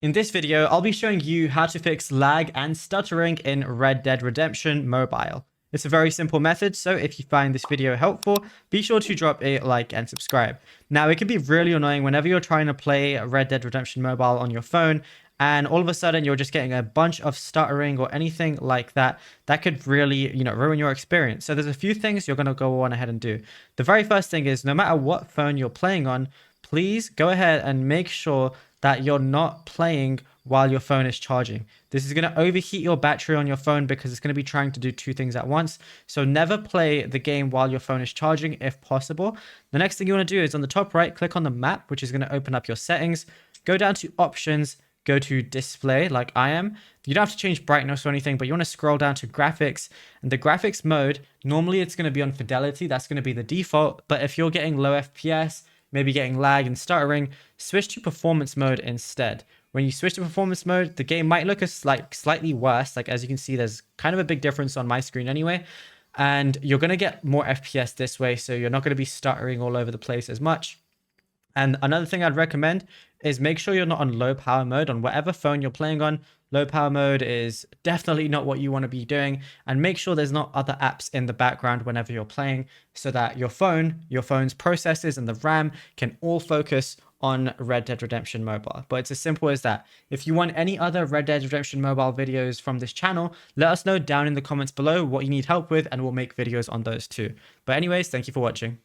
In this video, I'll be showing you how to fix lag and stuttering in Red Dead Redemption Mobile. It's a very simple method, so if you find this video helpful, be sure to drop a like and subscribe. Now, it can be really annoying whenever you're trying to play Red Dead Redemption Mobile on your phone, and all of a sudden you're just getting a bunch of stuttering or anything like that. That could really, ruin your experience. So there's a few things you're going to go on ahead and do. The very first thing is, no matter what phone you're playing on, please go ahead and make sure that you're not playing while your phone is charging. This is going to overheat your battery on your phone because it's going to be trying to do two things at once. So never play the game while your phone is charging if possible. The next thing you want to do is on the top right, click on the map, which is going to open up your settings. Go down to options, go to display like I am. You don't have to change brightness or anything, but you want to scroll down to graphics, and the graphics mode, normally it's going to be on fidelity. That's going to be the default. But if you're getting low FPS, maybe getting lag and stuttering, switch to performance mode instead. When you switch to performance mode, the game might look slightly worse. Like, as you can see, there's kind of a big difference on my screen anyway. And you're going to get more FPS this way, so you're not going to be stuttering all over the place as much. And another thing I'd recommend is make sure you're not on low power mode on whatever phone you're playing on. Low power mode is definitely not what you want to be doing, and make sure there's not other apps in the background whenever you're playing, so that your phone's processors and the RAM can all focus on Red Dead Redemption Mobile. But it's as simple as that. If you want any other Red Dead Redemption Mobile videos from this channel, let us know down in the comments below what you need help with, and we'll make videos on those too. But anyways, thank you for watching.